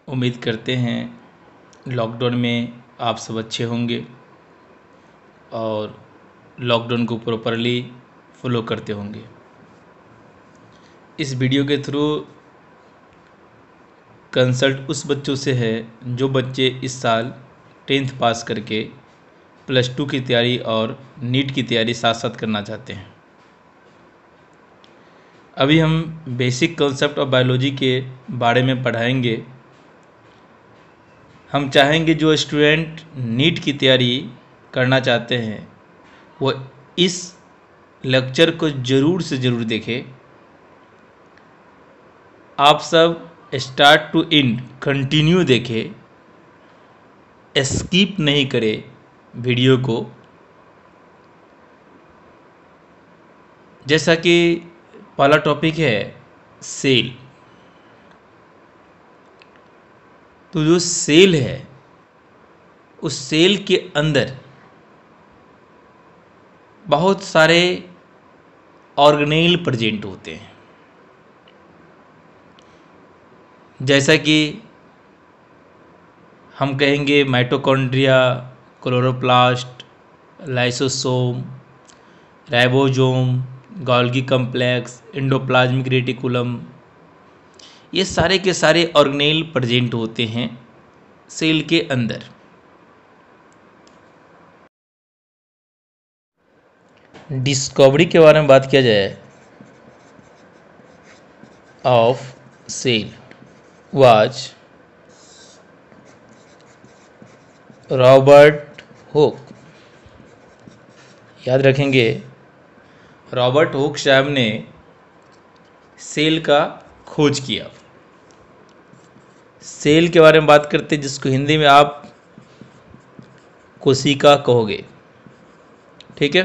उम्मीद करते हैं लॉकडाउन में आप सब अच्छे होंगे और लॉकडाउन को प्रॉपरली फॉलो करते होंगे। इस वीडियो के थ्रू कंसल्ट उस बच्चों से है जो बच्चे इस साल 10th पास करके +2 की तैयारी और नीट की तैयारी साथ साथ करना चाहते हैं। अभी हम बेसिक कॉन्सेप्ट ऑफ बायोलॉजी के बारे में पढ़ाएंगे। हम चाहेंगे जो स्टूडेंट नीट की तैयारी करना चाहते हैं वो इस लेक्चर को ज़रूर से ज़रूर देखें। आप सब स्टार्ट टू एंड कंटिन्यू देखें, स्किप नहीं करें वीडियो को। जैसा कि पहला टॉपिक है सेल, तो जो सेल है उस सेल के अंदर बहुत सारे ऑर्गेनेल प्रेजेंट होते हैं। जैसा कि हम कहेंगे mitochondria, chloroplast, lysosome, ribosome, Golgi complex, endoplasmic reticulum, ये सारे के सारे ऑर्गेनेल प्रेजेंट होते हैं सेल के अंदर। डिस्कवरी के बारे में बात किया जाए of cell was Robert Hooke. याद रखेंगे, रॉबर्ट हुक साहब ने सेल का खोज किया। सेल के बारे में बात करते जिसको हिंदी में आप कोशिका कहोगे, ठीक है।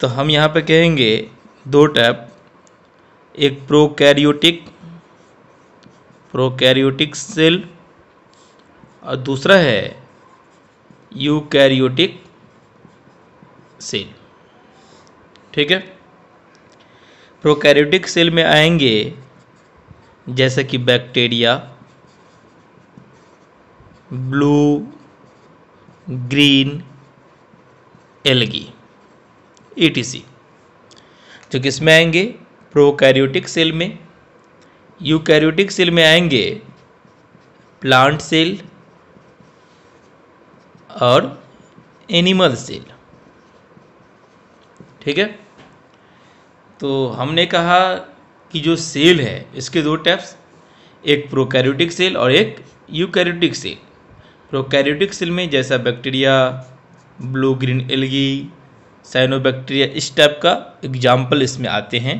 तो हम यहाँ पे कहेंगे दो टाइप, एक प्रोकैरियोटिक सेल और दूसरा है यूकैरियोटिक सेल, ठीक है। प्रोकैरियोटिक सेल में आएंगे जैसे कि bacteria, blue green algae etc। जो किस में आएंगे प्रोकैरियोटिक सेल में। यूकैरियोटिक सेल में आएंगे प्लांट सेल और एनिमल सेल, ठीक है। तो हमने कहा कि जो सेल है इसके दो टाइप्स, एक प्रोकैरियोटिक सेल और एक यूकैरियोटिक सेल। प्रोकैरियोटिक सेल में जैसा bacteria, blue green algae, cyanobacteria, इस टाइप का एग्जाम्पल इसमें आते हैं।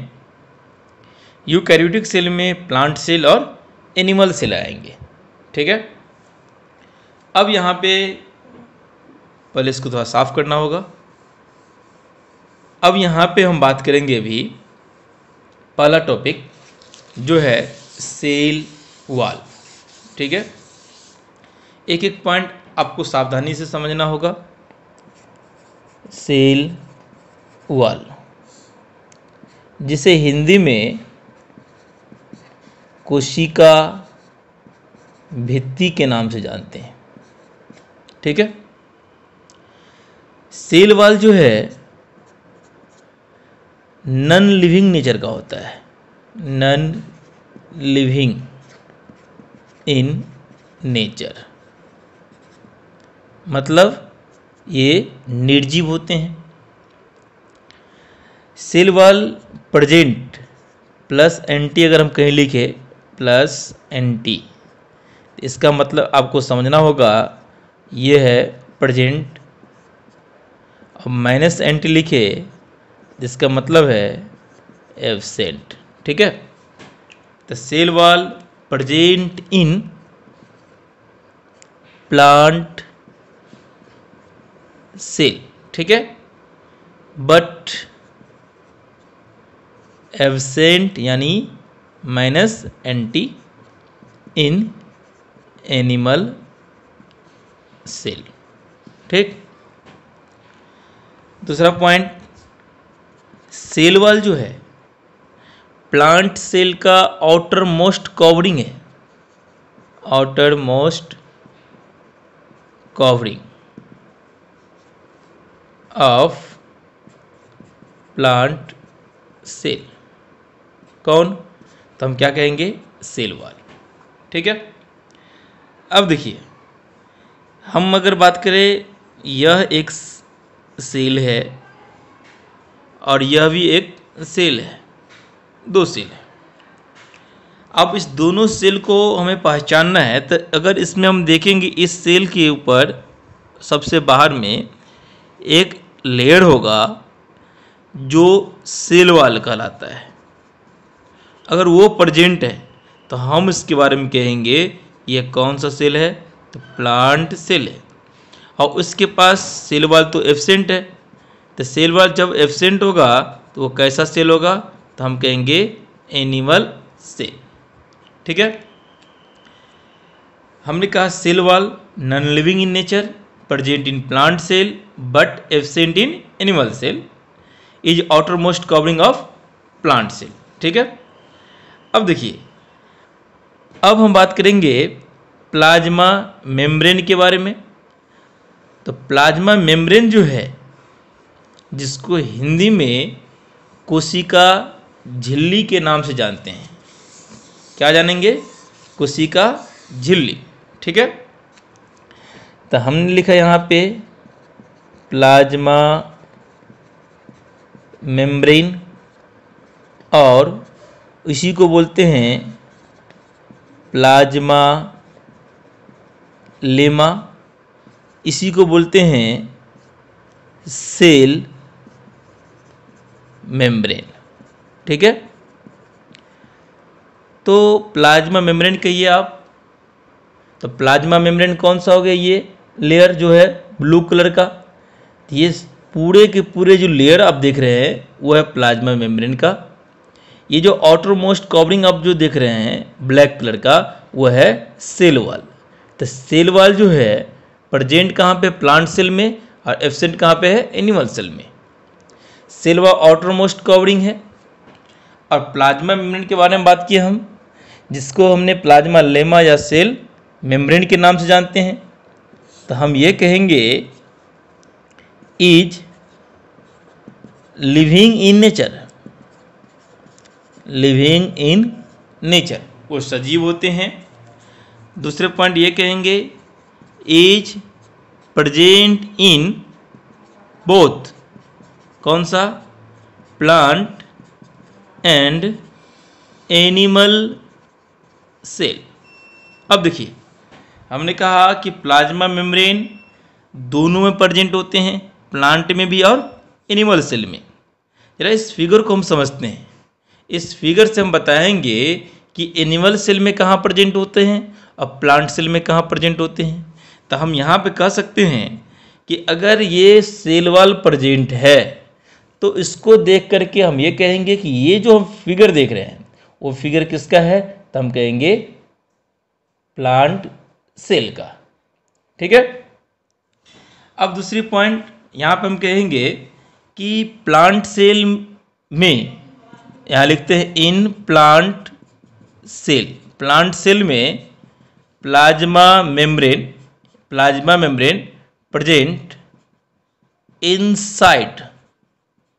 यूकैरियोटिक सेल में प्लांट सेल और एनिमल सेल आएंगे, ठीक है। अब यहाँ पे पहले इसको थोड़ा साफ करना होगा। अब यहाँ पे हम बात करेंगे अभी पहला टॉपिक जो है सेल वॉल, ठीक है। एक एक पॉइंट आपको सावधानी से समझना होगा। सेल वॉल, जिसे हिंदी में कोशिका भित्ति के नाम से जानते हैं, ठीक है। सेल वॉल जो है नॉन लिविंग नेचर का होता है, नॉन लिविंग इन नेचर, मतलब ये निर्जीव होते हैं। Cell wall present plus anti, अगर हम कहीं लिखे प्लस एंटी, इसका मतलब आपको समझना होगा ये है प्रेजेंट, और माइनस एंटी लिखे जिसका मतलब है एब्सेंट, ठीक है। तो cell wall present in plant cell, ठीक है, बट एब्सेंट यानी minus anti in animal cell, ठीक। दूसरा पॉइंट, सेल वॉल जो है प्लांट सेल का आउटर मोस्ट कवरिंग है, outermost covering of plant cell। कौन? तो हम क्या कहेंगे? Cell wall. ठीक है। अब देखिए, हम अगर बात करें, यह एक सेल है और यह भी एक सेल है, दो सेल है। अब इस दोनों सेल को हमें पहचानना है, तो अगर इसमें हम देखेंगे, इस सेल के ऊपर सबसे बाहर में एक लेयर होगा जो सेल वॉल कहलाता है। अगर वो प्रेजेंट है तो हम इसके बारे में कहेंगे ये कौन सा सेल है? तो प्लांट सेल है। और उसके पास सेल वॉल तो एब्सेंट है, तो सेल वॉल जब एब्सेंट होगा तो वो कैसा सेल होगा? तो हम कहेंगे एनिमल सेल। ठीक है। हमने कहा cell wall non living in nature, present in plant cell but absent in animal cell, is outermost covering of plant cell. ठीक है। अब देखिए, अब हम बात करेंगे प्लाज्मा मेम्ब्रेन के बारे में। तो प्लाज्मा मेम्ब्रेन जो है, जिसको हिंदी में कोशिका झिल्ली के नाम से जानते हैं, क्या जानेंगे? कोशिका झिल्ली। ठीक है। तो हमने लिखा यहाँ पे प्लाज्मा मेम्ब्रेन, और इसी को बोलते हैं प्लाज्मा लेमा, इसी को बोलते हैं सेल मेम्ब्रेन। ठीक है। तो प्लाज्मा मेम्ब्रेन कहिए आप, तो प्लाज्मा मेम्ब्रेन कौन सा हो गया? ये लेयर जो है ब्लू कलर का, ये पूरे के पूरे जो लेयर आप देख रहे हैं वो है प्लाज्मा मेम्ब्रेन का। ये जो आउटर मोस्ट कवरिंग आप जो देख रहे हैं ब्लैक कलर का, वो है सेल वॉल। तो सेल वॉल जो है प्रेजेंट कहाँ पे? प्लांट सेल में, और एब्सेंट कहाँ पे है? एनिमल सेल में। Cell wall outermost covering है। और प्लाज्मा मेम्ब्रेन के बारे में बात की हम, जिसको हमने प्लाज्मा लेमा या सेल मेम्ब्रेन के नाम से जानते हैं। तो हम ये कहेंगे is living in nature, living in nature, वो सजीव होते हैं। दूसरे पॉइंट ये कहेंगे इज प्रेजेंट इन बोथ, कौन सा? Plant and animal cell. अब देखिए, हमने कहा कि प्लाज्मा मेम्ब्रेन दोनों में प्रेजेंट होते हैं, प्लांट में भी और एनिमल सेल में। जरा इस फिगर को हम समझते हैं। इस फिगर से हम बताएंगे कि एनिमल सेल में कहाँ प्रेजेंट होते हैं और प्लांट सेल में कहाँ प्रेजेंट होते हैं। तो हम यहाँ पे कह सकते हैं कि अगर ये सेल वॉल प्रेजेंट है तो इसको देख करके हम ये कहेंगे कि ये जो हम फिगर देख रहे हैं वो फिगर किसका है? तो हम कहेंगे प्लांट सेल का। ठीक है। अब दूसरी पॉइंट यहाँ पे हम कहेंगे कि प्लांट सेल में, यहाँ लिखते हैं in plant cell, plant cell में plasma membrane present inside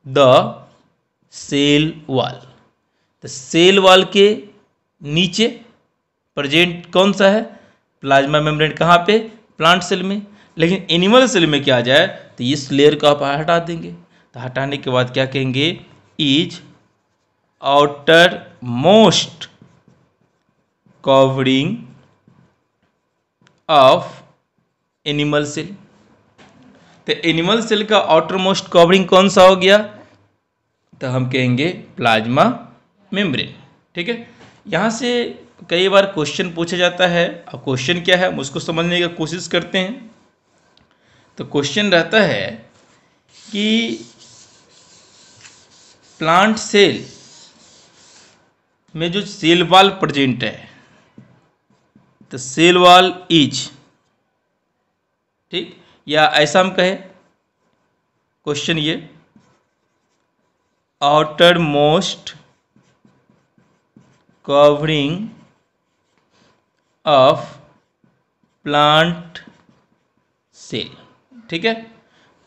the cell wall. तो सेल वॉल के नीचे प्रेजेंट कौन सा है? Plasma membrane. कहाँ पे? प्लांट सेल में। लेकिन एनिमल सेल में क्या आ जाए तो इस लेयर को आप हटा देंगे। तो हटाने के बाद क्या कहेंगे? Is outermost covering of animal cell. तो एनिमल सेल का आउटर मोस्ट कवरिंग कौन सा हो गया? तो हम कहेंगे प्लाज्मा मेम्ब्रेन। ठीक है। यहाँ से कई बार क्वेश्चन पूछा जाता है। अब क्वेश्चन क्या है हम उसको समझने की कोशिश करते हैं। तो क्वेश्चन रहता है कि प्लांट सेल में जो सेल वॉल प्रेजेंट है, तो सेल वॉल इज, ठीक, या ऐसा हम कहें क्वेश्चन ये, outermost covering of plant cell. ठीक है,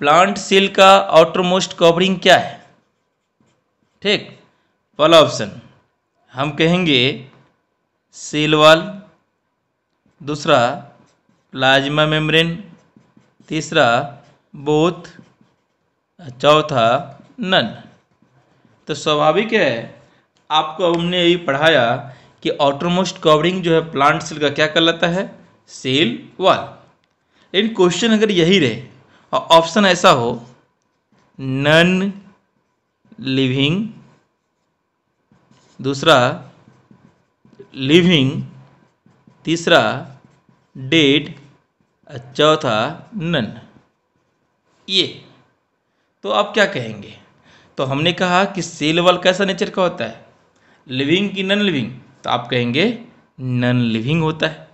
प्लांट सेल का आउटर मोस्ट कवरिंग क्या है? ठीक, पहला ऑप्शन हम कहेंगे सेल वॉल, दूसरा प्लाज्मा मेम्ब्रेन, तीसरा बोथ, चौथा नन। तो स्वाभाविक है, आपको हमने यही पढ़ाया कि आउटर मोस्ट कवरिंग जो है प्लांट सेल का क्या कहलाता है? Cell wall. लेकिन क्वेश्चन अगर यही रहे और ऑप्शन ऐसा हो नन लिविंग, दूसरा लिविंग, तीसरा डेड, चौथा नन, ये तो आप क्या कहेंगे? तो हमने कहा कि सेल वॉल कैसा नेचर का होता है, लिविंग की नन लिविंग? तो आप कहेंगे नन लिविंग होता है।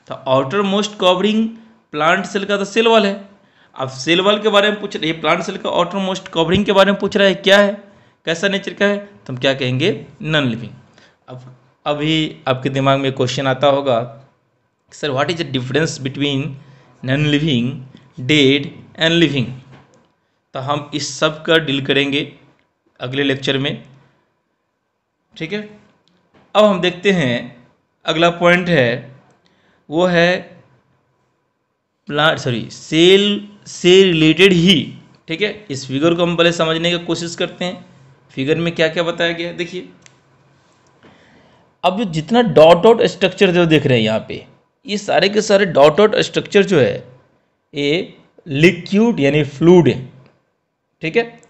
तो outermost covering plant cell का तो सेल वॉल है। अब सेल वॉल के बारे में पूछ रहे, प्लांट सेल का आउटर मोस्ट कवरिंग के बारे में पूछ रहा है, क्या है, कैसा नेचर का है? तो हम क्या कहेंगे? None living. अब अभी आपके दिमाग में क्वेश्चन आता होगा, sir what is the difference between none living, dead and living? तो हम इस सब का डील करेंगे अगले लेक्चर में। ठीक है, अब हम देखते हैं अगला पॉइंट है, वो है प्लांट सेल से रिलेटेड ही। ठीक है, इस फिगर को हम पहले समझने की कोशिश करते हैं। फिगर में क्या क्या बताया गया है देखिए। अब जो जितना डॉट डॉट स्ट्रक्चर जो देख रहे हैं यहाँ पे, ये सारे के सारे डॉट डॉट स्ट्रक्चर जो है ये लिक्विड यानी फ्लूइड है। ठीक है,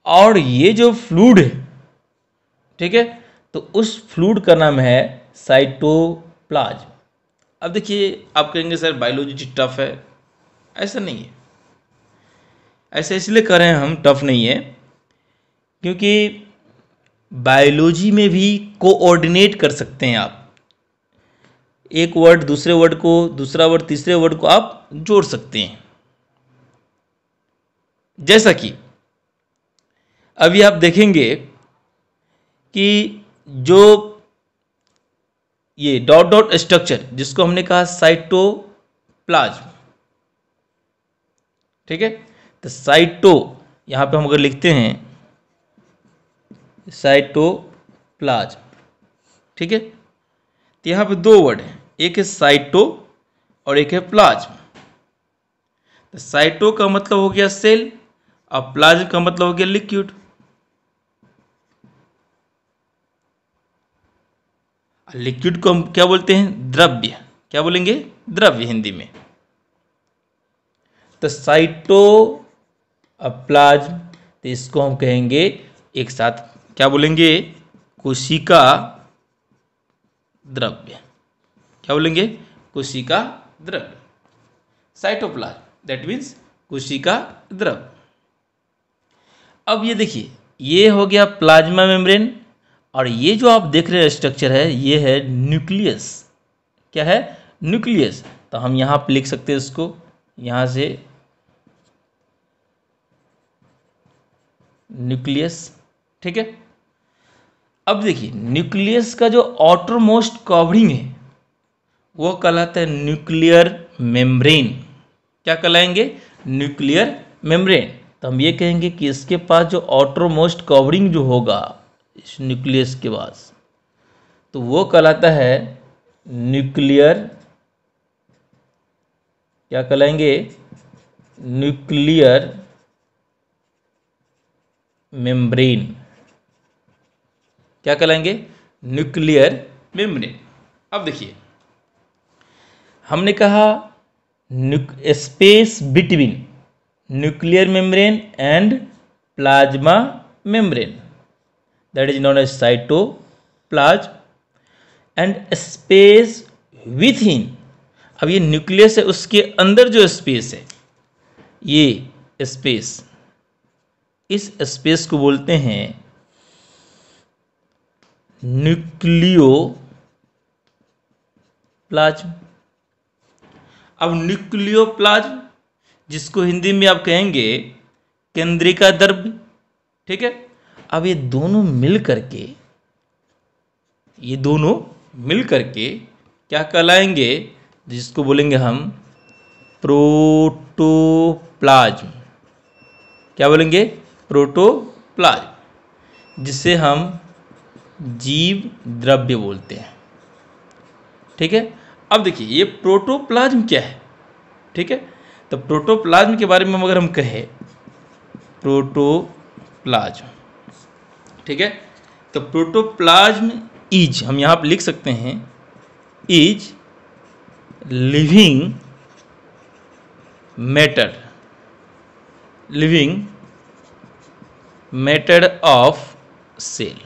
और ये जो फ्लूइड है, ठीक है, तो उस फ्लूइड का नाम है साइटोप्लाज्म। अब देखिए, आप कहेंगे सर बायोलॉजी टफ है, ऐसा नहीं है। ऐसा इसलिए कर रहे हैं हम, टफ नहीं है, क्योंकि बायोलॉजी में भी कोऑर्डिनेट कर सकते हैं आप। एक वर्ड दूसरे वर्ड को, दूसरा वर्ड तीसरे वर्ड को आप जोड़ सकते हैं। जैसा कि अभी आप देखेंगे कि जो ये डॉट डॉट स्ट्रक्चर जिसको हमने कहा साइटोप्लाज्म, ठीक है, तो साइटो यहां पे हम अगर लिखते हैं साइटोप्लाज्म, ठीक है, तो यहां पे दो वर्ड हैं, एक है साइटो और एक है प्लाज्म। तो साइटो का मतलब हो गया सेल और प्लाज्म का मतलब हो गया लिक्विड। लिक्विड को हम क्या बोलते हैं? द्रव्य। क्या बोलेंगे? द्रव्य हिंदी में। तो साइटो प्लाज्म, तो इसको हम कहेंगे एक साथ, क्या बोलेंगे? कोशिका द्रव्य। क्या बोलेंगे? कोशिका द्रव्य। साइटोप्लाज्म दैट मीन्स कोशिका द्रव्य। अब ये देखिए, ये हो गया प्लाज्मा मेम्ब्रेन, और ये जो आप देख रहे हैं स्ट्रक्चर है, ये है न्यूक्लियस। क्या है? न्यूक्लियस। तो हम यहाँ पे लिख सकते हैं इसको, यहाँ से न्यूक्लियस। ठीक है, अब देखिए न्यूक्लियस का जो आउटर मोस्ट कवरिंग है वो कहलाता है न्यूक्लियर मेम्ब्रेन। क्या कहलाएंगे? Nuclear membrane. तो हम ये कहेंगे कि इसके पास जो आउटर मोस्ट कवरिंग जो होगा इस न्यूक्लियस के पास, तो वो कहलाता है न्यूक्लियर, क्या कहलाएंगे? Nuclear membrane. क्या कहलाएंगे? Nuclear membrane. अब देखिए, हमने कहा space between nuclear membrane and plasma membrane, that is known as cytoplasm, and space within। अब ये न्यूक्लियस है, उसके अंदर जो स्पेस है, ये स्पेस, इस स्पेस को बोलते हैं न्यूक्लियोप्लाज्म। अब न्यूक्लियोप्लाज्म, जिसको हिंदी में आप कहेंगे केंद्रिका द्रव्य, ठीक है, अब ये दोनों मिल करके क्या कहलाएंगे? जिसको बोलेंगे हम प्रोटोप्लाज्म। क्या बोलेंगे? प्रोटोप्लाज्म, जिसे हम जीव द्रव्य बोलते हैं। ठीक है, अब देखिए ये प्रोटोप्लाज्म क्या है। ठीक है, तो प्रोटोप्लाज्म के बारे में अगर हम कहें, प्रोटोप्लाज्म, ठीक है, तो प्रोटोप्लाज्म इज, हम यहाँ पर लिख सकते हैं, is living matter, living matter of cell.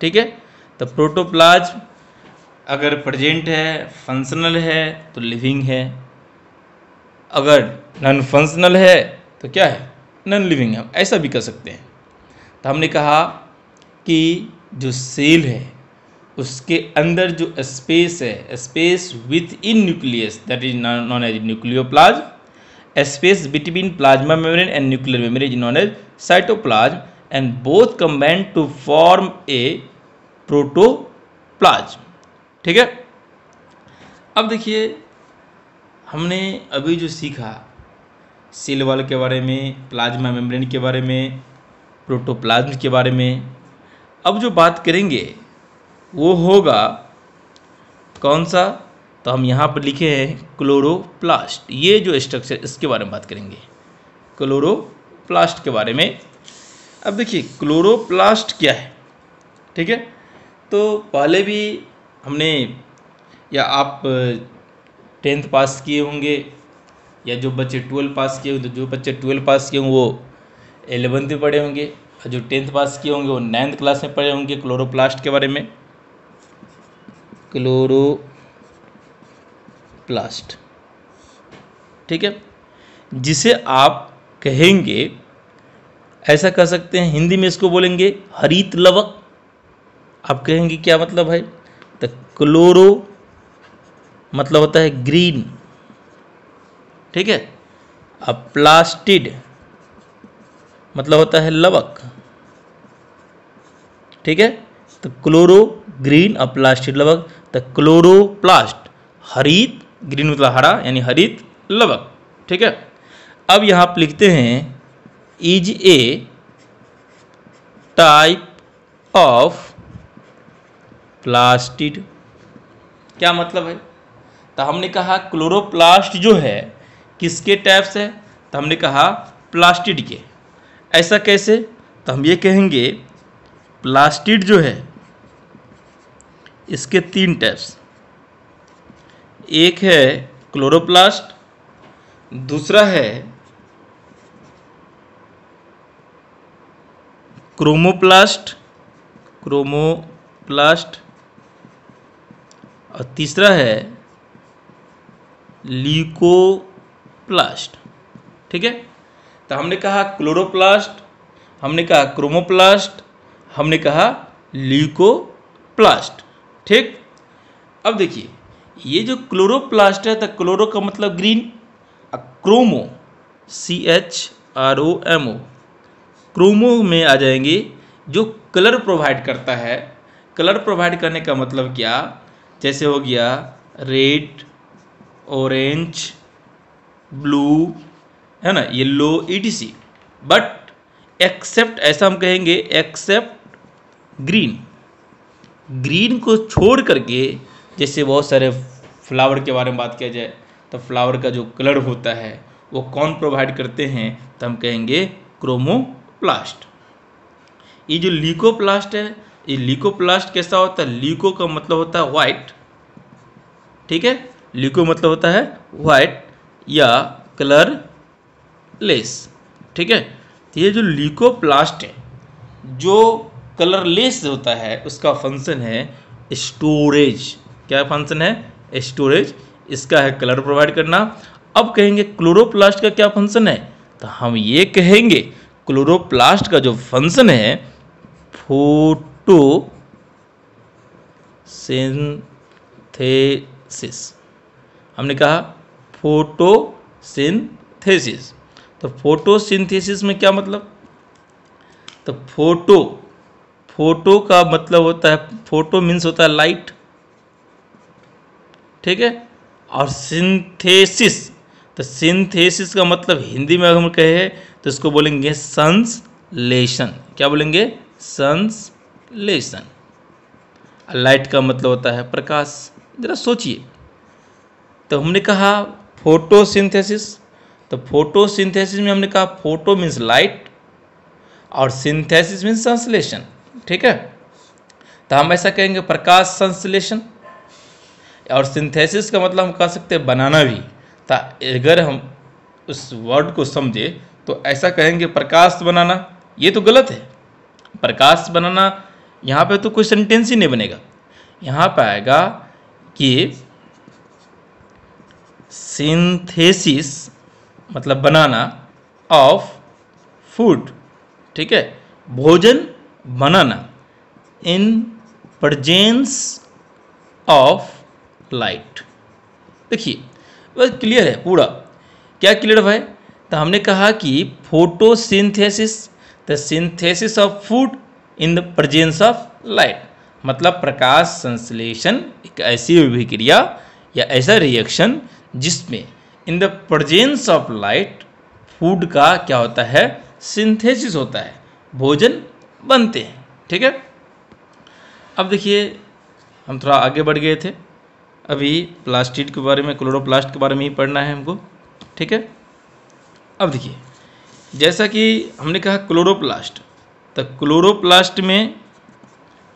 ठीक है, तो प्रोटोप्लाज्म अगर प्रेजेंट है, फंक्शनल है, तो लिविंग है। अगर नॉन फंक्शनल है तो क्या है? नॉन लिविंग है। ऐसा भी कर सकते हैं। तो हमने कहा कि जो सेल है उसके अंदर जो स्पेस है, space within nucleus, that is known as nucleoplasm. Space between plasma membrane and nuclear membrane is known as cytoplasm, and both combine to form a protoplasm. ठीक है, अब देखिए हमने अभी जो सीखा सेल वॉल के बारे में, प्लाज्मा मेम्ब्रेन के बारे में, प्रोटोप्लाज्म के बारे में, अब जो बात करेंगे वो होगा कौन सा? तो हम यहाँ पर लिखे हैं क्लोरोप्लास्ट। ये जो स्ट्रक्चर, इसके बारे में बात करेंगे, क्लोरोप्लास्ट के बारे में। अब देखिए क्लोरोप्लास्ट क्या है। ठीक है, तो पहले भी हमने, या आप 10th पास किए होंगे, या जो बच्चे 12 पास किए होंगे, तो जो बच्चे 12 पास किए होंगे वो 11th में पढ़े होंगे, और जो 10th पास किए होंगे वो 9th क्लास में पढ़े होंगे क्लोरोप्लास्ट के बारे में। क्लोरोप्लास्ट, ठीक है, जिसे आप कहेंगे, ऐसा कह सकते हैं, हिंदी में इसको बोलेंगे हरित लवक। आप कहेंगे क्या मतलब है? तो क्लोरो मतलब होता है ग्रीन, ठीक है, अब प्लास्टिड मतलब होता है लवक। ठीक है, तो क्लोरो ग्रीन और प्लास्टिड लवक, तो क्लोरोप्लास्ट हरित, ग्रीन मतलब हरा यानी हरित लवक। ठीक है, अब यहाँ आप लिखते हैं is a type of plastid. क्या मतलब है? तो हमने कहा क्लोरोप्लास्ट जो है किसके टाइप से? तो हमने कहा प्लास्टिड के। ऐसा कैसे? तो हम ये कहेंगे प्लास्टिड जो है इसके 3 टाइप्स, एक है क्लोरोप्लास्ट, दूसरा है क्रोमोप्लास्ट, और तीसरा है ल्यूकोप्लास्ट। ठीक है, तो हमने कहा क्लोरोप्लास्ट, हमने कहा क्रोमोप्लास्ट, हमने कहा ल्यूकोप्लास्ट। ठीक, अब देखिए ये जो क्लोरोप्लास्ट है, तो क्लोरो का मतलब ग्रीन, क्रोमो CHROMO, क्रोमो में आ जाएंगे जो कलर प्रोवाइड करता है। कलर प्रोवाइड करने का मतलब क्या? जैसे हो गया रेड, ऑरेंज, ब्लू, है ना, येलो, ETC। बट एक्सेप्ट, ऐसा हम कहेंगे एक्सेप्ट ग्रीन, ग्रीन को छोड़ करके, जैसे बहुत सारे फ्लावर के बारे में बात किया जाए तो फ्लावर का जो कलर होता है वो कौन प्रोवाइड करते हैं? तो हम कहेंगे क्रोमोप्लास्ट। ये जो ल्यूकोप्लास्ट है, ये ल्यूकोप्लास्ट कैसा होता है? ल्यूको का मतलब होता है वाइट। ठीक है, ल्यूको मतलब होता है वाइट या कलरलेस। ठीक है, तो ये जो ल्यूकोप्लास्ट है जो कलरलेस होता है, उसका फंक्शन है स्टोरेज। क्या फंक्शन है? स्टोरेज। इसका है कलर प्रोवाइड करना। अब कहेंगे क्लोरोप्लास्ट का क्या फंक्शन है? तो हम ये कहेंगे क्लोरोप्लास्ट का जो फंक्शन है फोटोसिंथेसिस। हमने कहा फोटोसिंथेसिस। तो फोटोसिंथेसिस में क्या मतलब? तो फोटो का मतलब होता है, फोटो मीन्स होता है लाइट। ठीक है, और सिंथेसिस, तो सिंथेसिस का मतलब हिंदी में अगर हम कहे तो इसको बोलेंगे संश्लेषण। क्या बोलेंगे? संश्लेषण। लाइट का मतलब होता है प्रकाश। जरा सोचिए, तो हमने कहा फोटोसिंथेसिस, तो फोटोसिंथेसिस में हमने कहा फोटो मीन्स लाइट और सिंथेसिस मीन्स संश्लेषण। ठीक है, तो हम ऐसा कहेंगे प्रकाश संश्लेषण। और सिंथेसिस का मतलब हम कह सकते हैं बनाना भी। तो अगर हम उस वर्ड को समझे तो ऐसा कहेंगे प्रकाश बनाना। ये तो गलत है, प्रकाश बनाना यहाँ पे तो कोई सेंटेंस ही नहीं बनेगा। यहाँ पे आएगा कि सिंथेसिस मतलब बनाना ऑफ फूड। ठीक है, भोजन बनाना इन प्रेजेंस ऑफ लाइट। देखिए बस क्लियर है पूरा। क्या क्लियर भाई? तो हमने कहा कि photosynthesis, the synthesis of food in the presence of light, मतलब प्रकाश संश्लेषण एक ऐसी अभिक्रिया या ऐसा रिएक्शन जिसमें in the presence of light food का क्या होता है? सिंथेसिस होता है, भोजन बनते हैं। ठीक है, अब देखिए हम थोड़ा आगे बढ़ गए थे, अभी प्लास्टिड के बारे में, क्लोरोप्लास्ट के बारे में ही पढ़ना है हमको। ठीक है, अब देखिए जैसा कि हमने कहा क्लोरोप्लास्ट, तो क्लोरोप्लास्ट में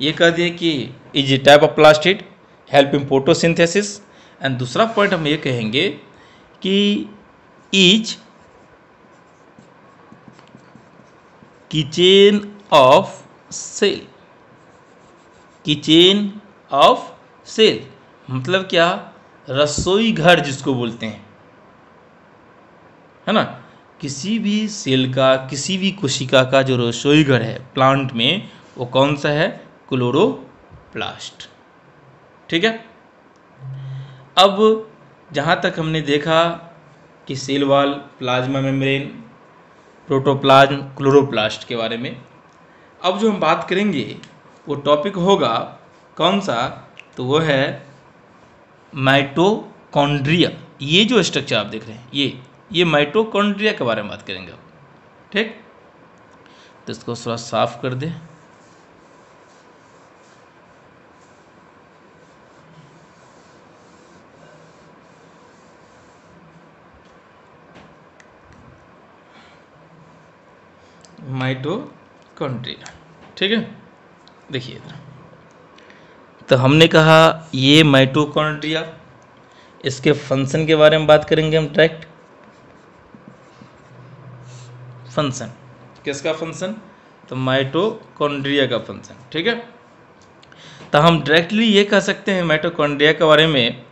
ये कह दिए कि is a type of plastid help in photosynthesis. And दूसरा पॉइंट हम ये कहेंगे कि is kitchen of cell. Kitchen of cell मतलब क्या? रसोई घर जिसको बोलते हैं, है ना। किसी भी सेल का, किसी भी कोशिका का जो रसोई घर है प्लांट में, वो कौन सा है? क्लोरोप्लास्ट। ठीक है, अब जहाँ तक हमने देखा कि cell wall, plasma membrane, protoplasm, chloroplast के बारे में, अब जो हम बात करेंगे वो टॉपिक होगा कौन सा? तो वो है माइटोकॉन्ड्रिया। ये जो स्ट्रक्चर आप देख रहे हैं, ये माइटोकॉन्ड्रिया के बारे में बात करेंगे अब। ठीक, तो इसको थोड़ा साफ कर दे। माइटोकॉन्ड्रिया, ठीक है। देखिए इधर, तो हमने कहा ये माइटोकॉन्ड्रिया, इसके फंक्शन के बारे में बात करेंगे हम डायरेक्ट। फंक्शन, किसका फंक्शन? तो माइटोकॉन्ड्रिया का फंक्शन। ठीक है, तो हम डायरेक्टली ये कह सकते हैं माइटोकॉन्ड्रिया के बारे में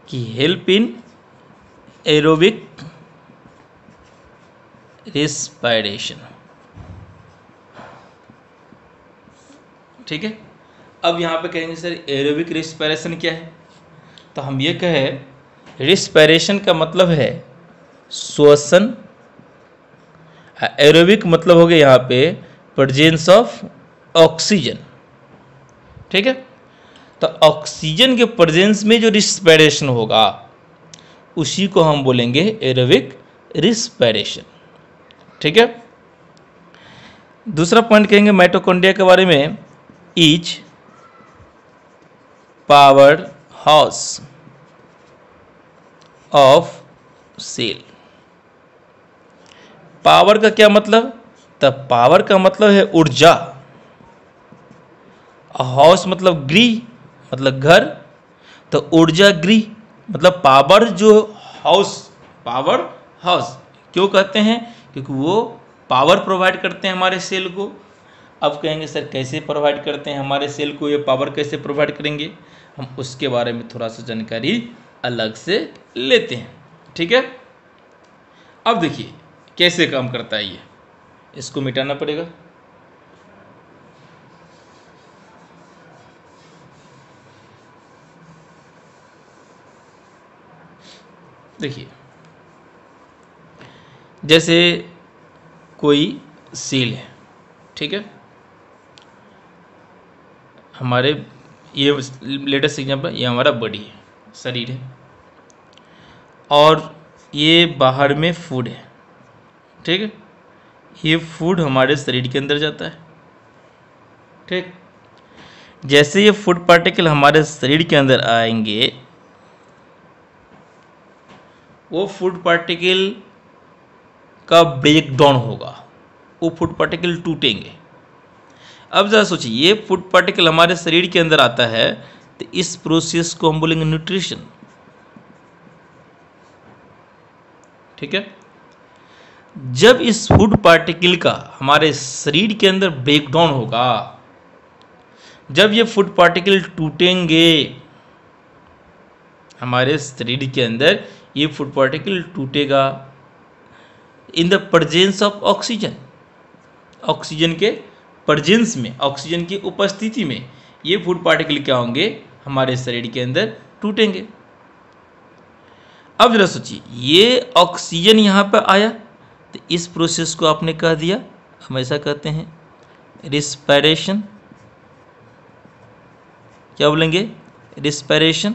कि हेल्प इन एरोबिक रेस्पिरेशन। ठीक है, अब यहाँ पे कहेंगे सर एरोबिक रेस्पिरेशन क्या है? तो हम ये कहें रेस्पिरेशन का मतलब है श्वसन। एरोबिक मतलब हो गया यहाँ पे प्रेजेंस ऑफ ऑक्सीजन। ठीक है, तो ऑक्सीजन के प्रेजेंस में जो रेस्पिरेशन होगा उसी को हम बोलेंगे एरोबिक रेस्पिरेशन। ठीक है, दूसरा पॉइंट कहेंगे माइटोकॉन्ड्रिया के बारे में, is powerhouse of cell. Power का क्या मतलब? तो पावर का मतलब है ऊर्जा, हाउस मतलब गृह, मतलब घर, तो ऊर्जा गृह मतलब पावर जो हाउस, पावर हाउस क्यों कहते हैं? क्योंकि वो पावर प्रोवाइड करते हैं हमारे सेल को। अब कहेंगे सर कैसे प्रोवाइड करते हैं हमारे सेल को, ये पावर कैसे प्रोवाइड करेंगे? हम उसके बारे में थोड़ा सा जानकारी अलग से लेते हैं। ठीक है, अब देखिए कैसे काम करता है ये, इसको मिटाना पड़ेगा। देखिए जैसे कोई सेल है, ठीक है, हमारे ये लेटेस्ट एग्जाम्पल, ये हमारा बॉडी है, शरीर है। और ये बाहर में फूड है, ठीक है। ये फूड हमारे शरीर के अंदर जाता है, ठीक। जैसे ये फूड पार्टिकल हमारे शरीर के अंदर आएंगे, वो फूड पार्टिकल का ब्रेक डाउन होगा, वो फूड पार्टिकल टूटेंगे। अब ज़रा सोचिए, ये फूड पार्टिकल हमारे शरीर के अंदर आता है, तो इस प्रोसेस को हम बोलेंगे न्यूट्रिशन, ठीक है। जब इस फूड पार्टिकल का हमारे शरीर के अंदर ब्रेक डाउन होगा, जब ये फूड पार्टिकल टूटेंगे हमारे शरीर के अंदर, ये फूड पार्टिकल टूटेगा in the presence of oxygen, oxygen के प्रेजेंस में, ऑक्सीजन की उपस्थिति में ये फूड पार्टिकल क्या होंगे, हमारे शरीर के अंदर टूटेंगे। अब जरा सोचिए, ये ऑक्सीजन यहाँ पर आया, तो इस प्रोसेस को आपने कह दिया, हम ऐसा कहते हैं रिस्पायरेशन। क्या बोलेंगे, रिस्पायरेशन।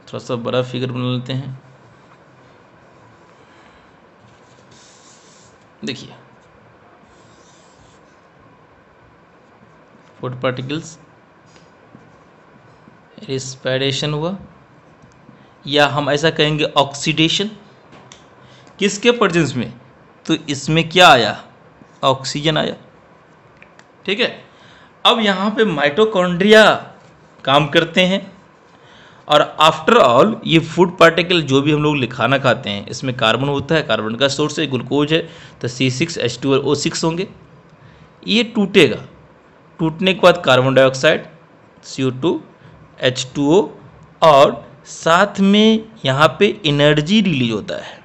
थोड़ा सा बड़ा फिगर बना लेते हैं। देखिए, फूड पार्टिकल्स, रिस्पायरेशन हुआ, या हम ऐसा कहेंगे ऑक्सीडेशन। किसके प्रेजेंस में, तो इसमें क्या आया, ऑक्सीजन आया, ठीक है। अब यहाँ पे माइटोकॉन्ड्रिया काम करते हैं, और आफ्टर ऑल ये फूड पार्टिकल जो भी हम लोग खाना खाते हैं, इसमें कार्बन होता है, कार्बन का सोर्स है, ग्लूकोज है, तो C6H12O6 होंगे। ये टूटेगा, टूटने के बाद कार्बन डाइऑक्साइड CO2 H2O, और साथ में यहाँ पे एनर्जी रिलीज होता है,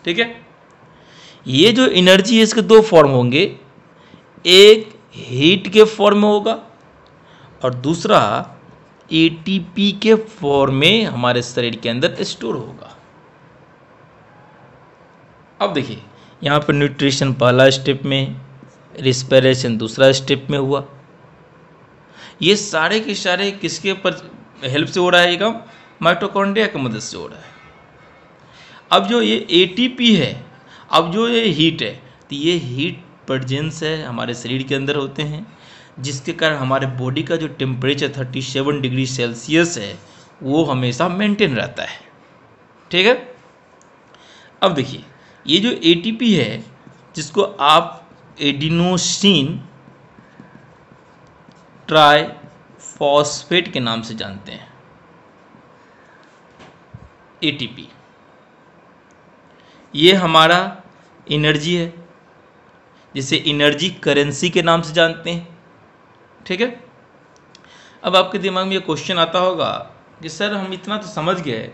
ठीक है। ये जो एनर्जी है, इसके दो फॉर्म होंगे, एक हीट के फॉर्म में होगा और दूसरा ATP के फॉर्म में हमारे शरीर के अंदर स्टोर होगा। अब देखिए, यहाँ पर न्यूट्रिशन पहला स्टेप में, रिस्पिरेशन दूसरा स्टेप में हुआ। ये सारे के सारे किसके पर हेल्प से हो रहा है, ये काम माइटोकॉन्ड्रिया की मदद से हो रहा है। अब जो ये ATP है, अब जो ये हीट है, तो ये हीट प्रेजेंस है हमारे शरीर के अंदर होते हैं, जिसके कारण हमारे बॉडी का जो टेम्परेचर 37 डिग्री सेल्सियस है, वो हमेशा मेंटेन रहता है, ठीक है। अब देखिए, ये जो ATP है, जिसको आप एडिनोसिन ट्राइफॉस्फेट के नाम से जानते हैं, ATP, ये हमारा एनर्जी है, जिसे एनर्जी करेंसी के नाम से जानते हैं, ठीक है। अब आपके दिमाग में ये क्वेश्चन आता होगा कि सर हम इतना तो समझ गए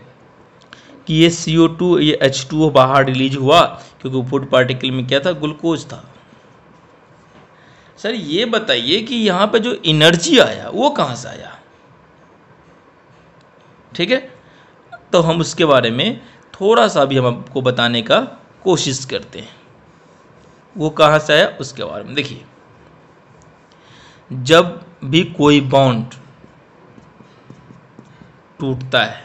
कि ये CO2 ये H2O बाहर रिलीज हुआ क्योंकि फूड पार्टिकल में क्या था, ग्लूकोज था। सर ये बताइए कि यहाँ पे जो एनर्जी आया वो कहाँ से आया, ठीक है। तो हम उसके बारे में थोड़ा सा भी हम आपको बताने का कोशिश करते हैं, वो कहाँ से आया उसके बारे में। देखिए, जब भी कोई बॉन्ड टूटता है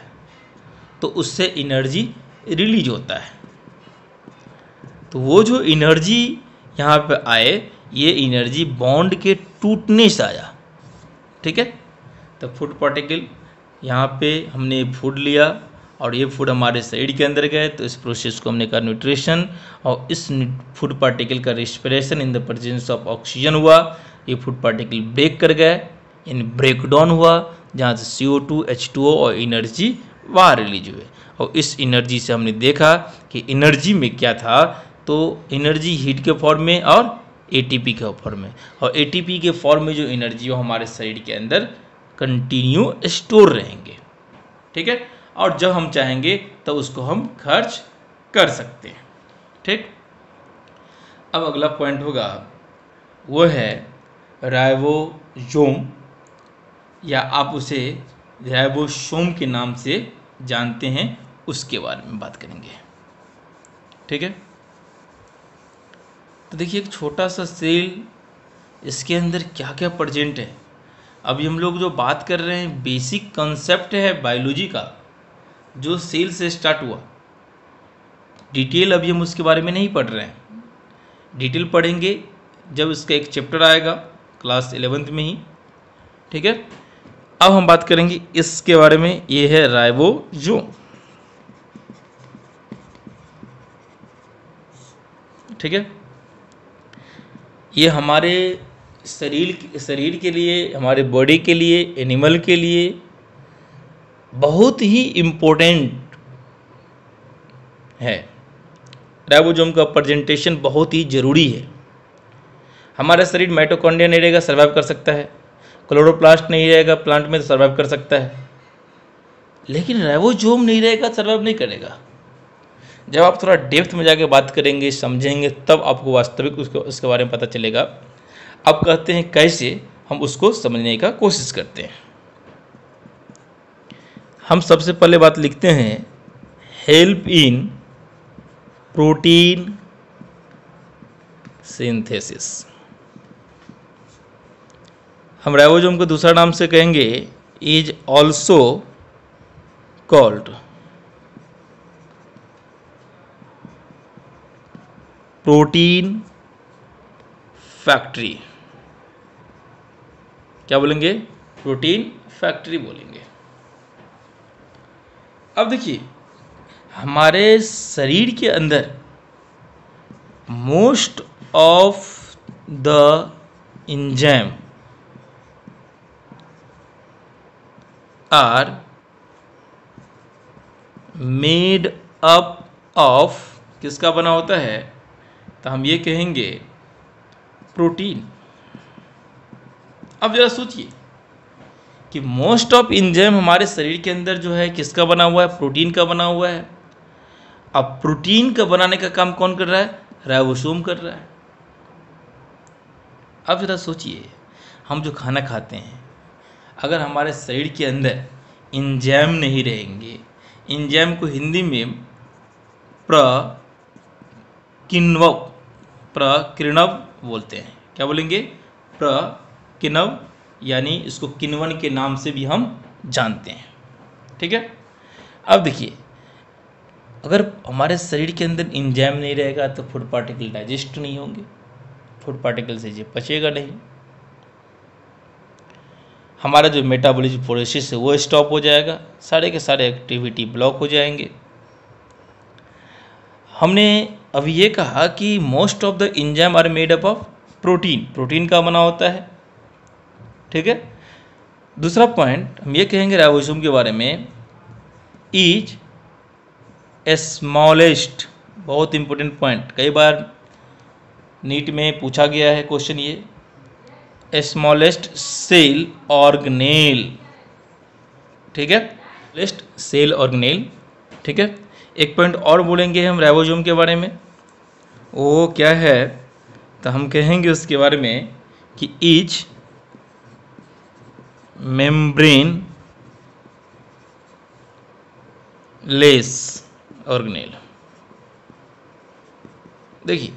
तो उससे एनर्जी रिलीज होता है, तो वो जो एनर्जी यहाँ पे आए, ये एनर्जी बॉन्ड के टूटने से आया, ठीक है। तो फूड पार्टिकल यहाँ पे हमने फूड लिया और ये फूड हमारे शरीर के अंदर गए, तो इस प्रोसेस को हमने कहा न्यूट्रिशन, और इस फूड पार्टिकल का respiration in the presence of oxygen हुआ। ये फूड पार्टिकल ब्रेक कर गए, यानी ब्रेक डाउन हुआ, जहाँ से CO2 H2O और एनर्जी बाहर रिलीज हुए। और इस एनर्जी से हमने देखा कि एनर्जी में क्या था, तो एनर्जी हीट के फॉर्म में और ATP के फॉर्म में, और ATP के फॉर्म में जो एनर्जी हो हमारे शरीर के अंदर कंटिन्यू स्टोर रहेंगे, ठीक है। और जब हम चाहेंगे तो उसको हम खर्च कर सकते हैं, ठीक। अब अगला पॉइंट होगा, वो है राइबोसोम, या आप उसे राइबोसोम के नाम से जानते हैं, उसके बारे में बात करेंगे, ठीक है। तो देखिए, एक छोटा सा सेल, इसके अंदर क्या क्या प्रेजेंट है। अभी हम लोग जो बात कर रहे हैं बेसिक कंसेप्ट है बायोलॉजी का, जो सेल से स्टार्ट हुआ। डिटेल अभी हम उसके बारे में नहीं पढ़ रहे हैं, डिटेल पढ़ेंगे जब इसका एक चैप्टर आएगा क्लास 11th में ही, ठीक है। अब हम बात करेंगे इसके बारे में, ये है राइबोसोम, ठीक है। ये हमारे शरीर के लिए, हमारे बॉडी के लिए, एनिमल के लिए बहुत ही इम्पोर्टेंट है। राइबोसोम का प्रेजेंटेशन बहुत ही ज़रूरी है। हमारा शरीर माइटोकॉन्ड्रिया नहीं रहेगा, सर्वाइव कर सकता है। क्लोरोप्लास्ट नहीं रहेगा प्लांट में तो सर्वाइव कर सकता है, लेकिन राइबोसोम नहीं रहेगा, सर्वाइव नहीं करेगा। जब आप थोड़ा डेप्थ में जाके बात करेंगे, समझेंगे, तब आपको वास्तविक उसके बारे में पता चलेगा। अब कहते हैं कैसे, हम उसको समझने का कोशिश करते हैं। हम सबसे पहले बात लिखते हैं, हेल्प इन प्रोटीन सिंथेसिस। हम राइबोसोम को दूसरा नाम से कहेंगे, is also called protein factory. क्या बोलेंगे? प्रोटीन फैक्ट्री बोलेंगे। अब देखिए, हमारे शरीर के अंदर most of the enzyme are made up of, किसका बना होता है? तो हम ये कहेंगे प्रोटीन। अब जरा सोचिए कि मोस्ट ऑफ एंजाइम हमारे शरीर के अंदर जो है किसका बना हुआ है? प्रोटीन का बना हुआ है। अब प्रोटीन का बनाने का काम कौन कर रहा है? राइबोसोम कर रहा है। अब जरा सोचिए, हम जो खाना खाते हैं, अगर हमारे शरीर के अंदर एंजाइम नहीं रहेंगे, एंजाइम को हिंदी में प्रकिण्व बोलते हैं। क्या बोलेंगे? प्रकिण्व, यानी इसको किण्वन के नाम से भी हम जानते हैं, ठीक है। अब देखिए, अगर हमारे शरीर के अंदर एंजाइम नहीं रहेगा तो फूड पार्टिकल डाइजेस्ट नहीं होंगे, फूड पार्टिकल से ये पचेगा नहीं, हमारा जो मेटाबॉलिज्म प्रोसेस है वो स्टॉप हो जाएगा, सारे के सारे एक्टिविटी ब्लॉक हो जाएंगे। हमने अभी ये कहा कि most of the enzyme are made up of protein, protein का बना होता है, ठीक है। दूसरा पॉइंट हम ये कहेंगे राइबोसोम के बारे में, इज स्मॉलेस्ट, बहुत इंपॉर्टेंट पॉइंट, कई बार नीट में पूछा गया है क्वेश्चन ये, स्मॉलेस्ट सेल ऑर्गेनेल, ठीक है, स्मॉलेस्ट सेल ऑर्गेनेल, ठीक है। एक पॉइंट और बोलेंगे हम राइबोसोम के बारे में, वो क्या है? तो हम कहेंगे उसके बारे में कि इज मेम्ब्रेन लेस ऑर्गेनेल। देखिए,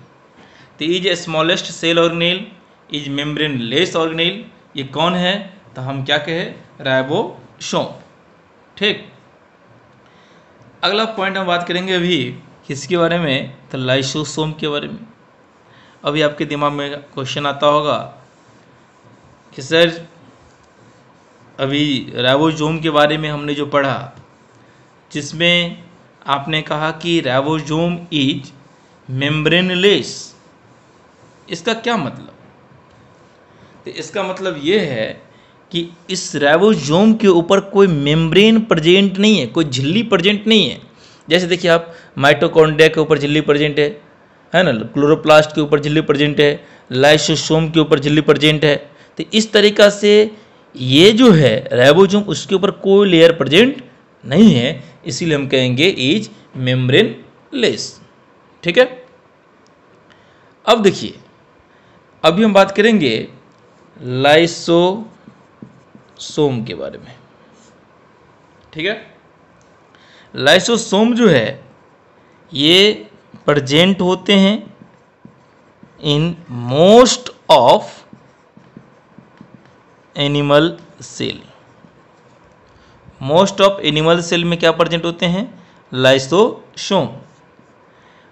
तो is smallest cell organelle, is membrane less organelle, ये कौन है? तो हम क्या कहे? राइबोसोम, ठीक। अगला पॉइंट हम बात करेंगे अभी किसके बारे में? तो लाइसोसोम के बारे में। अभी आपके दिमाग में क्वेश्चन आता होगा कि सर अभी राइबोसोम के बारे में हमने जो पढ़ा, जिसमें आपने कहा कि राइबोसोम इज मेम्ब्रेनलेस, इसका क्या मतलब? तो इसका मतलब ये है कि इस राइबोसोम के ऊपर कोई मेम्ब्रेन प्रेजेंट नहीं है, कोई झिल्ली प्रेजेंट नहीं है। जैसे देखिए, आप माइटोकॉन्ड्रिया के ऊपर झिल्ली प्रेजेंट है ना, क्लोरोप्लास्ट के ऊपर झिल्ली प्रेजेंट है, लाइसोसोम के ऊपर झिल्ली प्रेजेंट है। तो इस तरीका से ये जो है राइबोसोम, उसके ऊपर कोई लेयर प्रेजेंट नहीं है, इसीलिए हम कहेंगे इज मेम्ब्रेन लेस, ठीक है। अब देखिए, अभी हम बात करेंगे लाइसोसोम के बारे में, ठीक है। लाइसोसोम जो है ये प्रेजेंट होते हैं in most of animal cell, most of animal cell में क्या प्रेजेंट होते हैं, lysosome,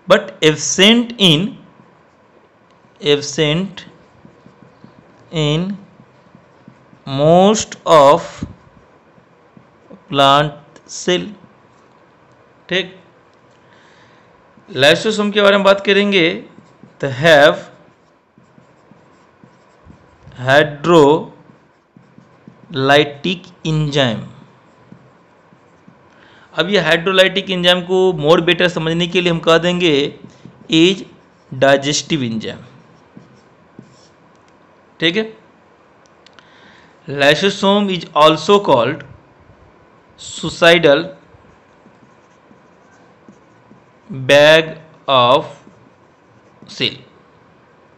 but absent in most of plant cell. ठीक, लाइसोसोम के बारे में बात करेंगे तो हैव हाइड्रोलाइटिक एंजाइम। अब ये हाइड्रोलाइटिक एंजाइम को मोर बेटर समझने के लिए हम कह देंगे इज डाइजेस्टिव एंजाइम। ठीक है, lysosome is also called suicidal bag of cell.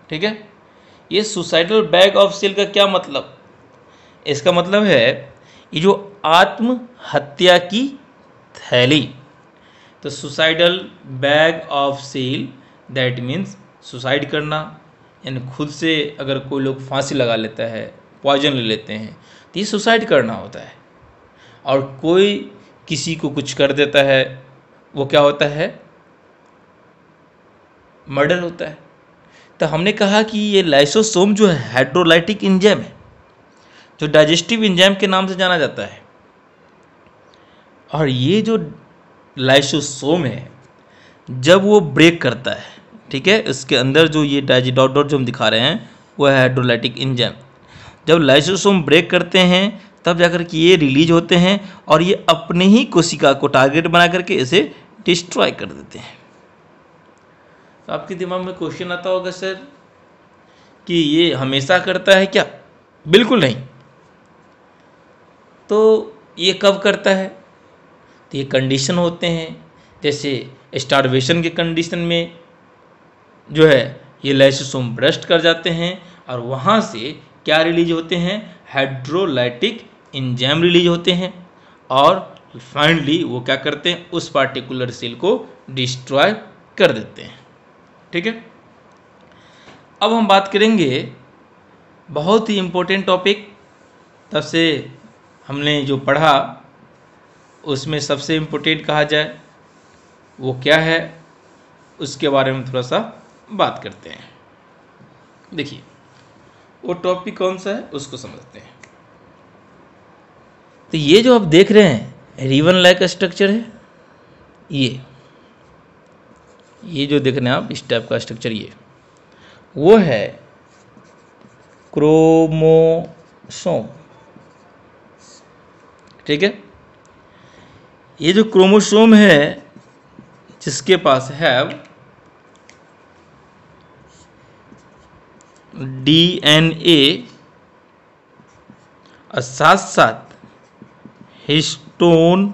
ठीक है, ये सुसाइडल बैग ऑफ सेल का क्या मतलब, इसका मतलब है ये जो आत्महत्या की थैली। तो suicidal bag of cell that means suicide करना, यानी खुद से अगर कोई लोग फांसी लगा लेता है, पॉइजन ले लेते हैं, तो ये सुसाइड करना होता है। और कोई किसी को कुछ कर देता है, वो क्या होता है, मर्डर होता है। तो हमने कहा कि ये लाइसोसोम जो है हाइड्रोलाइटिक एंजाइम है, जो डाइजेस्टिव एंजाइम के नाम से जाना जाता है। और ये जो लाइसोसोम है जब वो ब्रेक करता है, ठीक है, इसके अंदर जो ये डॉट डॉट जो हम दिखा रहे हैं वो है हाइड्रोलाइटिक एंजाइम। जब लाइसोसोम ब्रेक करते हैं तब जाकर के ये रिलीज होते हैं और ये अपने ही कोशिका को टारगेट बना करके इसे डिस्ट्रॉय कर देते हैं। तो आपके दिमाग में क्वेश्चन आता होगा सर कि ये हमेशा करता है क्या? बिल्कुल नहीं। तो ये कब करता है? तो ये कंडीशन होते हैं, जैसे स्टार्वेशन के कंडीशन में जो है ये लाइसोसोम ब्रस्ट कर जाते हैं और वहाँ से क्या रिलीज होते हैं, हाइड्रोलाइटिक एंजाइम रिलीज होते हैं और फाइनली वो क्या करते हैं, उस पार्टिकुलर सेल को डिस्ट्रॉय कर देते हैं। ठीक है, अब हम बात करेंगे बहुत ही इम्पोर्टेंट टॉपिक, तब से हमने जो पढ़ा उसमें सबसे इम्पोर्टेंट कहा जाए वो क्या है, उसके बारे में थोड़ा सा बात करते हैं। देखिए वो टॉपिक कौन सा है उसको समझते हैं। तो ये जो आप देख रहे हैं रिबन लाइक स्ट्रक्चर है, ये जो देख रहे हैं आप इस टाइप का स्ट्रक्चर, ये वो है क्रोमोसोम। ठीक है, ये जो क्रोमोसोम है जिसके पास हैव डीएनए और साथ साथ हिस्टोन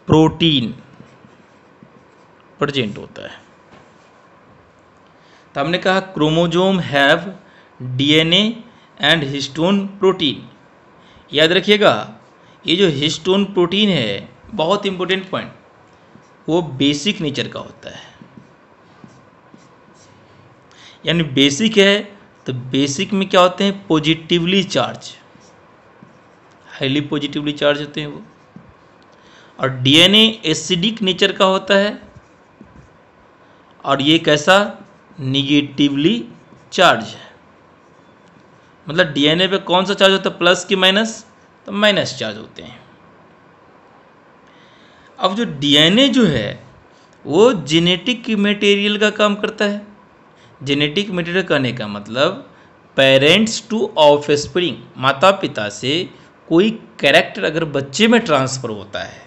प्रोटीन प्रेजेंट होता है। तो हमने कहा chromosome have DNA and histone protein. याद रखिएगा ये जो हिस्टोन प्रोटीन है बहुत इंपॉर्टेंट पॉइंट, वो बेसिक नेचर का होता है। यानी बेसिक है तो बेसिक में क्या होते हैं, positively charge, highly positively charge होते हैं वो। और डीएनए एसिडिक नेचर का होता है और ये कैसा, निगेटिवली चार्ज है। मतलब डीएनए पे कौन सा चार्ज होता है, प्लस की माइनस, तो माइनस चार्ज होते हैं। अब जो डीएनए जो है वो जेनेटिक मटेरियल का काम करता है। जेनेटिक मटेरियल कहने का मतलब पेरेंट्स टू ऑफस्प्रिंग, माता पिता से कोई कैरेक्टर अगर बच्चे में ट्रांसफ़र होता है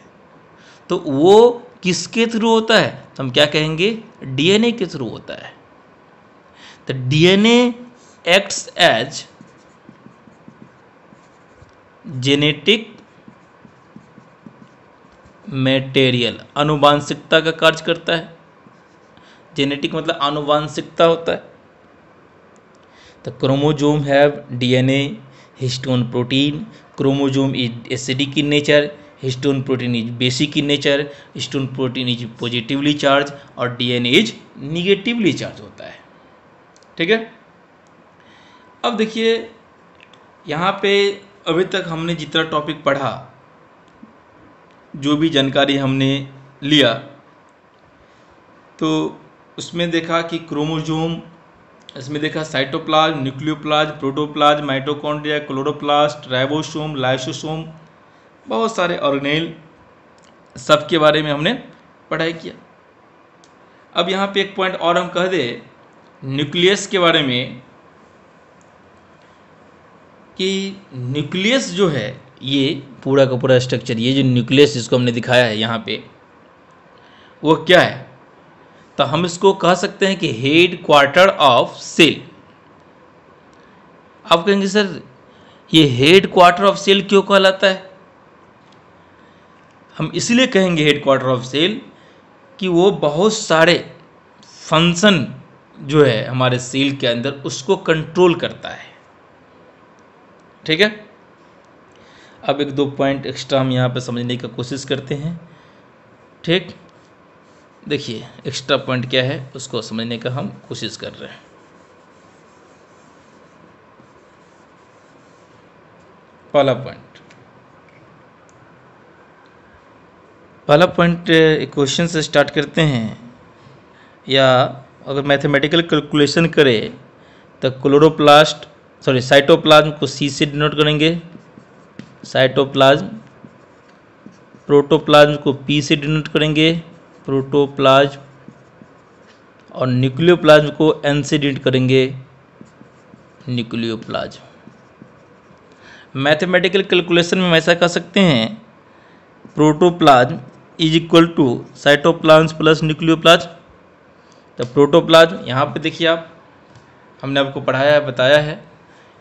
तो वो किसके थ्रू होता है, तो हम क्या कहेंगे, डीएनए के थ्रू होता है। तो DNA acts as genetic material, आनुवांशिकता का कार्य करता है। जेनेटिक मतलब आनुवांशिकता होता है। तो chromosome have DNA, histone protein. Chromosome is acidic in nature, histone protein is basic in nature, histone protein is positively charge और डीएनए इज निगेटिवली चार्ज होता है। ठीक है, अब देखिए यहाँ पे अभी तक हमने जितना टॉपिक पढ़ा जो भी जानकारी हमने लिया तो उसमें देखा कि क्रोमोसोम, इसमें देखा cytoplasm, nucleoplasm, protoplasm, mitochondria, chloroplast, ribosome, lysosome, बहुत सारे ऑर्गेनेल, सबके बारे में हमने पढ़ाई किया। अब यहाँ पे एक पॉइंट और हम कह दे न्यूक्लियस के बारे में कि न्यूक्लियस जो है ये पूरा का पूरा स्ट्रक्चर, ये जो न्यूक्लियस जिसको हमने दिखाया है यहाँ पे, वो क्या है? तो हम इसको कह सकते हैं कि हेड क्वार्टर ऑफ सेल। आप कहेंगे सर ये हेड क्वार्टर ऑफ सेल क्यों कहलाता है? हम इसलिए कहेंगे हेड क्वार्टर ऑफ सेल कि वो बहुत सारे फंक्शन जो है हमारे सेल के अंदर उसको कंट्रोल करता है। ठीक है, अब एक दो पॉइंट एक्स्ट्रा हम यहाँ पे समझने की कोशिश करते हैं। ठीक, देखिए एक्स्ट्रा पॉइंट क्या है उसको समझने का हम कोशिश कर रहे हैं। पहला पॉइंट एक क्वेश्चन से स्टार्ट करते हैं, या अगर मैथमेटिकल कैलकुलेशन करें तो साइटोप्लाज्म को सी से डिनोट करेंगे, साइटोप्लाज्म, प्रोटोप्लाज्म को पी से डिनोट करेंगे, प्रोटोप्लाज्म, और न्यूक्लियोप्लाज्म को एन से डिनोट करेंगे, न्यूक्लियोप्लाज्म। मैथमेटिकल कैलकुलेशन में हम ऐसा कर सकते हैं, protoplasm is equal to cytoplasm plus nucleoplasm. तो प्रोटोप्लाज्म यहाँ पे देखिए आप, हमने आपको पढ़ाया है, बताया है,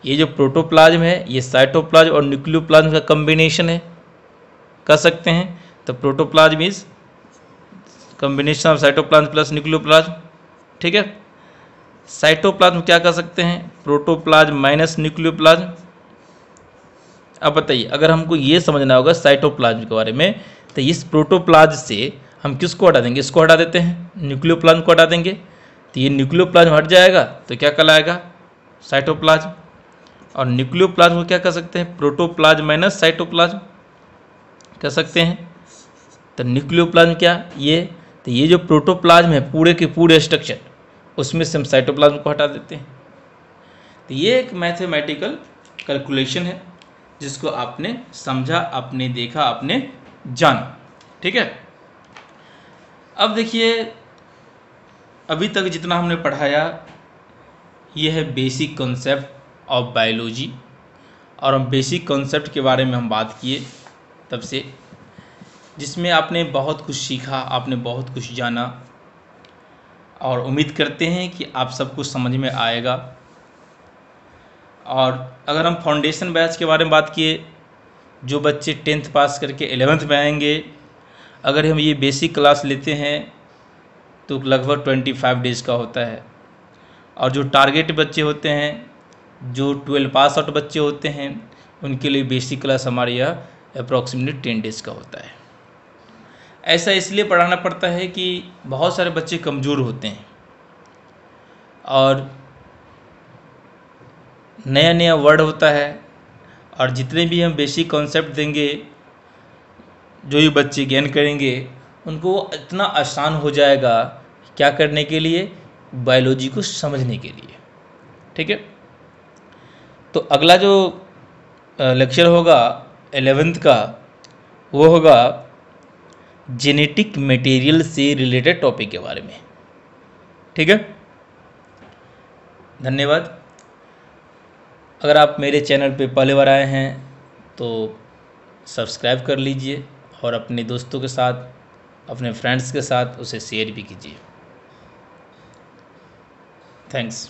ये जो प्रोटोप्लाज्म है ये साइटोप्लाज्म और न्यूक्लियोप्लाज्म का कम्बिनेशन है, कर सकते हैं। तो protoplasm is combination of cytoplasm plus nucleoplasm. ठीक है, साइटोप्लाज्म क्या कर सकते हैं? Protoplasm minus nucleoplasm. अब बताइए, अगर हमको ये समझना होगा साइटोप्लाज्म के बारे में, तो इस प्रोटोप्लाज्म से हम किसको हटा देंगे? इसको हटा देते हैं, न्यूक्लियोप्लाज्म को हटा देंगे, तो ये न्यूक्लियोप्लाज्म हट जाएगा तो क्या कहलाएगा? साइटोप्लाज्म। और न्यूक्लियोप्लाज्म को क्या कर सकते हैं? प्रोटोप्लाज्म माइनस साइटोप्लाज्म कर सकते हैं। तो न्यूक्लियोप्लाज्म क्या? ये, तो ये जो प्रोटोप्लाज्म है पूरे के पूरे स्ट्रक्चर, उसमें से हम साइटोप्लाज्म को हटा देते हैं। तो ये एक मैथमेटिकल कैलकुलेशन है जिसको आपने समझा, आपने देखा, आपने जाना। ठीक है, अब देखिए अभी तक जितना हमने पढ़ाया ये है बेसिक कॉन्सेप्ट ऑफ बायोलॉजी, और हम बेसिक कॉन्सेप्ट के बारे में हम बात किए तब से, जिसमें आपने बहुत कुछ सीखा, आपने बहुत कुछ जाना, और उम्मीद करते हैं कि आप सब कुछ समझ में आएगा। और अगर हम फाउंडेशन बैच के बारे में बात किए, जो बच्चे 10th पास करके 11th में आएंगे, अगर हम ये बेसिक क्लास लेते हैं तो लगभग 25 डेज़ का होता है। और जो टारगेट बच्चे होते हैं, जो 12 पास आउट बच्चे होते हैं, उनके लिए बेसिक क्लास हमारे यहाँ अप्रॉक्सीमेटली 10 डेज़ का होता है। ऐसा इसलिए पढ़ाना पड़ता है कि बहुत सारे बच्चे कमज़ोर होते हैं और नया नया वर्ड होता है, और जितने भी हम बेसिक कॉन्सेप्ट देंगे, जो भी बच्चे गेन करेंगे, उनको इतना आसान हो जाएगा क्या करने के लिए? बायोलॉजी को समझने के लिए। ठीक है, तो अगला जो लेक्चर होगा 11th का, वो होगा जेनेटिक मटेरियल से रिलेटेड टॉपिक के बारे में। ठीक है, धन्यवाद। अगर आप मेरे चैनल पे पहली बार आए हैं तो सब्सक्राइब कर लीजिए, और अपने दोस्तों के साथ, अपने फ्रेंड्स के साथ उसे शेयर भी कीजिए। थैंक्स।